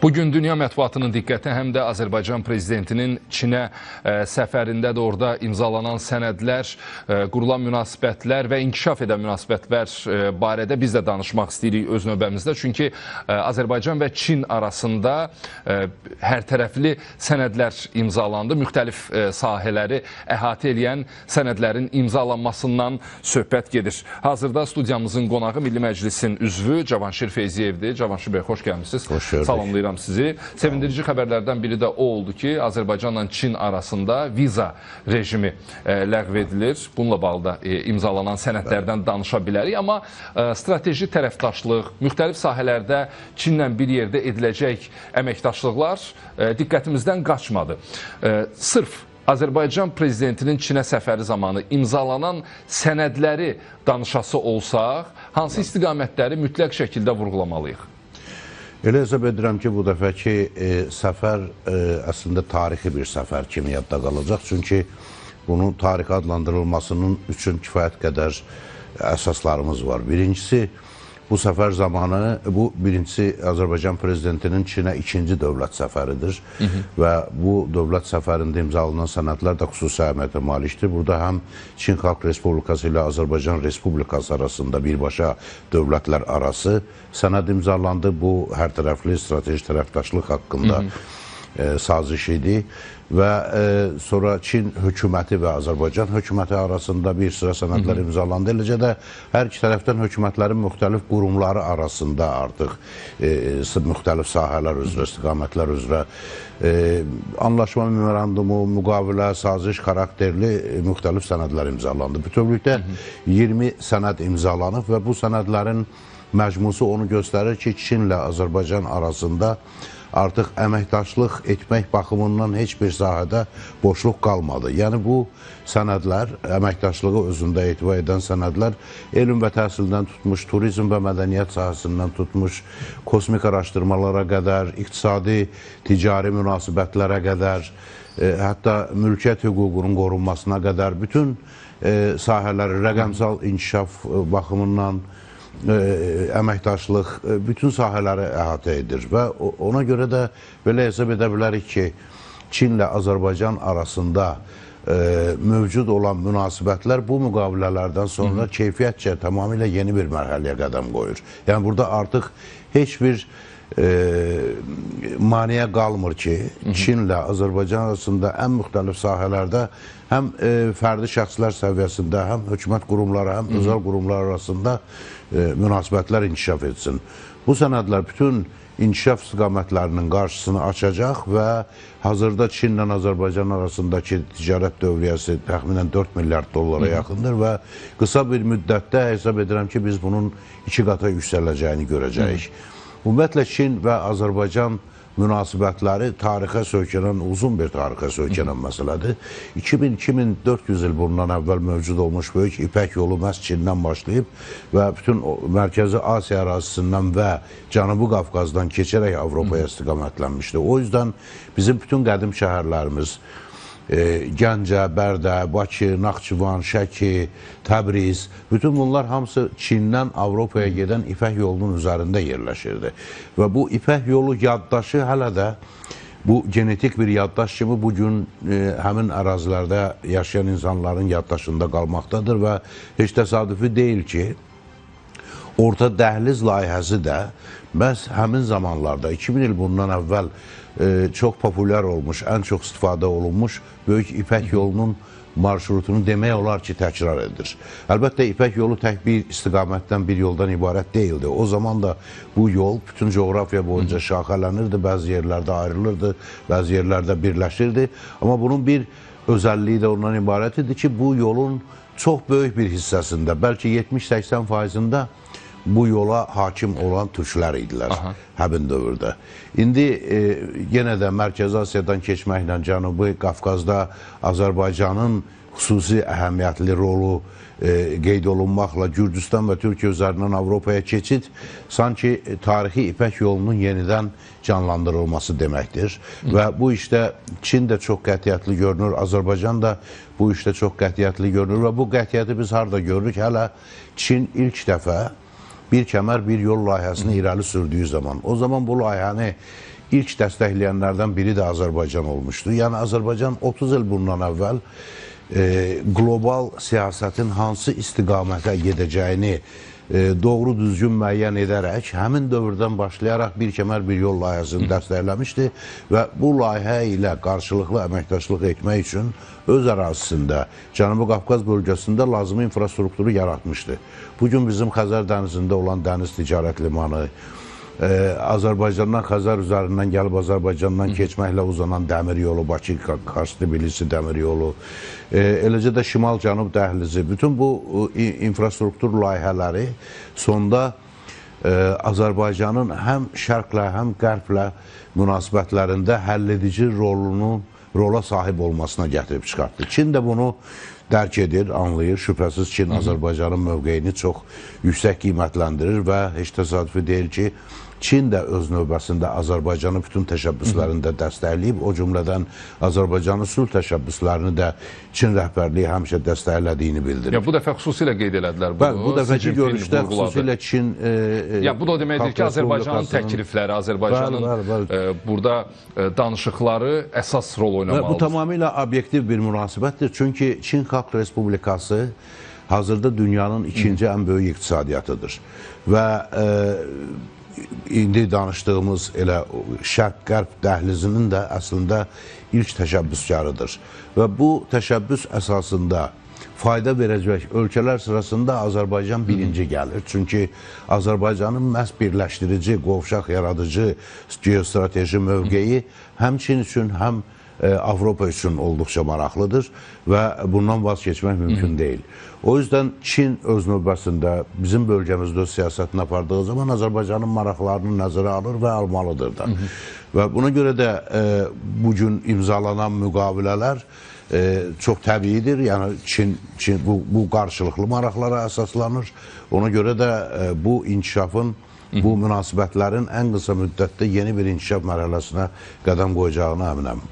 Bugün dünya mətbuatının diqqəti həm də Azərbaycan prezidentinin Çinə səfərində də orada imzalanan sənədlər, qurulan münasibətlər və inkişaf edən münasibətlər barədə biz də danışmaq istəyirik öz növbəmizdə. Çünki Azərbaycan və Çin arasında hər tərəfli sənədlər imzalandı. Müxtəlif sahələri əhatə edən sənədlərin imzalanmasından söhbət gedir. Hazırda studiyamızın qonağı Milli Məclisin üzvü Cavanşir Feyziyevdir. Cavanşir bəy, xoş gəlmişsiniz. Xoş gördük. Salamlayıram sizi. Sevindirici xəbərlərdən biri də o oldu ki, Azərbaycanla Çin arasında viza rejimi ləğv edilir. Bununla bağlı da imzalanan sənədlərdən danışa bilərik. Amma strateji tərəfdaşlıq, müxtəlif sahələrdə Çinlə bir yerdə ediləcək əməkdaşlıqlar diqqətimizdən qaçmadı. Sırf Azərbaycan prezidentinin Çinə səfəri zamanı imzalanan sənədləri danışası olsaq, hansı istiqamətləri mütləq şəkildə vurğulamalıyıq? Elə hesab edirəm ki, bu dəfəki səfər əslində tarixi bir səfər kimi yadda qalacaq. Çünki bunun tarixi adlandırılmasının üçün kifayət qədər əsaslarımız var. Birincisi, bu səfər zamanı, bu birincisi Azərbaycan prezidentinin Çinə ikinci dövlət səfəridir. Və bu dövlət səfərində imzalanan sənədlər də xüsusi əhəmiyyətə malikdir. Burada həm Çin Xalq Respublikası ilə Azərbaycan Respublikası arasında birbaşa dövlətlər arası sənəd imzalandı. Bu, hər tərəfli strateji tərəfdaşlıq haqqında saziş idi. Və sonra Çin hökuməti və Azərbaycan hökuməti arasında bir sıra sənədlər imzalandı. Eləcə də hər iki tərəfdən hökumətlərin müxtəlif qurumları arasında artıq müxtəlif sahələr üzrə, istiqamətlər üzrə anlaşma memorandumu, müqavilə, saziş xarakterli müxtəlif sənədlər imzalandı. Bütövlükdə 20 sənəd imzalanıb və bu sənədlərin məcmusu onu göstərir ki, Çinlə Azərbaycan arasında artıq əməkdaşlıq etmək baxımından heç bir sahədə boşluq qalmadı. Yəni, bu sənədlər, əməkdaşlığı özündə etibar edən sənədlər elm və təhsildən tutmuş, turizm və mədəniyyət sahəsindən tutmuş, kosmik araşdırmalara qədər, iqtisadi, ticari münasibətlərə qədər, hətta mülkiyyət hüququnun qorunmasına qədər bütün sahələri rəqəmsal inkişaf baxımından əməkdaşlıq bütün sahələri əhatə edir və ona görə də belə hesab edə bilərik ki, Çinlə Azərbaycan arasında mövcud olan münasibətlər bu müqavilələrdən sonra keyfiyyətcə tamamilə yeni bir mərhələyə qədəm qoyur. Yəni, burada artıq heç bir maneə qalmır ki, Çinlə Azərbaycan arasında ən müxtəlif sahələrdə həm fərdi şəxslər səviyyəsində, həm hökumət qurumları, həm özəl qurumlar arasında münasibətlər inkişaf etsin. Bu sənədlər bütün inkişaf istiqamətlərinin qarşısını açacaq və hazırda Çinlə Azərbaycan arasındakı ticarət dövriyyəsi təxminən 4 milyard dollara yaxındır və qısa bir müddətdə hesab edirəm ki, biz bunun 2 qata yüksələcəyini görəcəyik. Ümumiyyətlə, Çin və Azərbaycan münasibətləri tarixə söykənən, uzun bir tarixə söykənən məsələdir. 2000-2400 il bundan əvvəl mövcud olmuş böyük İpək yolu məhz Çindən başlayıb və bütün Mərkəzi Asiya ərazisindən və Cənubi Qafqazdan keçərək Avropaya istiqamətlənmişdir. O yüzden bizim bütün qədim şəhərlərimiz, Gəncə, Bərdə, Bakı, Naxçıvan, Şəki, Təbriz, bütün bunlar hamısı Çindən Avropaya gedən İpək yolunun üzərində yerləşirdi. Və bu İpək yolu yaddaşı hələ də bu genetik bir yaddaş kimi bugün həmin ərazilərdə yaşayan insanların yaddaşında qalmaqdadır və heç təsadüfi deyil ki, Orta Dəhliz layihəsi də məhz həmin zamanlarda 2000 il bundan əvvəl çox populyar olmuş, ən çox istifadə olunmuş Böyük İpək yolunun marşrutunu demək olar ki, təkrar edir. Əlbəttə, İpək yolu tək bir istiqamətdən, bir yoldan ibarət deyildi. O zaman da bu yol bütün coğrafiya boyunca şaxələnirdi, bəzi yerlərdə ayrılırdı, bəzi yerlərdə birləşirdi. Amma bunun bir özəlliyi də ondan ibarət idi ki, bu yolun çox böyük bir hissəsində, bəlkə 70-80%-ında bu yola hakim olan türklər idilər həmin dövrdə. İndi yenə də Mərkəzi Asiyadan keçməklə Cənubi Qafqazda Azərbaycanın xüsusi əhəmiyyətli rolu qeyd olunmaqla Gürcüstan və Türkiyə üzərindən Avropaya keçid sanki tarixi İpək yolunun yenidən canlandırılması deməkdir. Və bu işdə Çin də çox qətiyyətli görünür, Azərbaycan da bu işdə çox qətiyyətli görünür və bu qətiyyəti biz harada görürük? Hələ Çin ilk dəfə bir kəmər, bir yol layihəsini irəli sürdüyü zaman. O zaman bu layihəni ilk dəstəkləyənlərdən biri də Azərbaycan olmuşdu. Yəni Azərbaycan 30 il bundan əvvəl qlobal siyasətin hansı istiqamətə gedəcəyini doğru düzgün müəyyən edərək, həmin dövrdən başlayaraq Bir Kəmər Bir Yol layihəsini dəstəkləmişdi və bu layihə ilə qarşılıqlı əməkdaşlıq etmək üçün öz ərazisində, Cənubi Qafqaz bölgəsində lazımi infrastrukturu yaratmışdı. Bugün bizim Xəzər dənizində olan dəniz ticarət limanı, Azərbaycandan Xəzər üzərindən gəlib Azərbaycandan keçməklə uzanan dəmir yolu, Bakı-Kars-Tbilisi dəmir yolu, eləcə də Şimal-Cənub dəhlizi, bütün bu infrastruktur layihələri sonda Azərbaycanın həm şərqlə, həm qərblə münasibətlərində həlledici rola sahib olmasına gətirib çıxartdı. Çin də bunu dərk edir, anlayır. Şübhəsiz Çin Azərbaycanın mövqeyini çox yüksək qiymətləndirir və heç təsadüfi deyil ki, Çin də öz növbəsində Azərbaycanın bütün təşəbbüslərində dəstəkləyib, o cümlədən Azərbaycanın sülh təşəbbüslərini də Çin rəhbərliyi həmişə dəstəklədiyini bildirir. Bu dəfə xüsusilə qeyd elədilər bunu. Bəli, bu dəfəki görüşdə xüsusilə Çin... Bu da o deməkdir ki, Azərbaycanın təklifləri, Azərbaycanın burada danışıqları əsas rol oynamalıdır. Bu tamamilə obyektiv bir münasibətdir. Çünki Çin Xalq Respublikası hazırda dünyanın ikinci ən böyük iqtisadiyyatıdır. Və indi danışdığımız elə şərq-qərb dəhlizinin də əslində ilk təşəbbüskarıdır. Və bu təşəbbüs əsasında fayda verəcək ölkələr sırasında Azərbaycan birinci gəlir. Çünki Azərbaycanın məhz birləşdirici, qovşaq yaradıcı geostrateji mövqeyi həm Çin üçün, həm Avropa üçün olduqca maraqlıdır və bundan vaz keçmək mümkün deyil. O yüzden Çin öz növbəsində bizim bölgəmizdə öz siyasətini apardığı zaman Azərbaycanın maraqlarını nəzərə alır və almalıdır da. Və buna görə də bugün imzalanan müqavilələr çox təbiidir. Yəni Çin bu qarşılıqlı maraqlara əsaslanır. Ona görə də bu inkişafın, bu münasibətlərin ən qısa müddətdə yeni bir inkişaf mərhələsinə qədəm qoyacağına əminəm.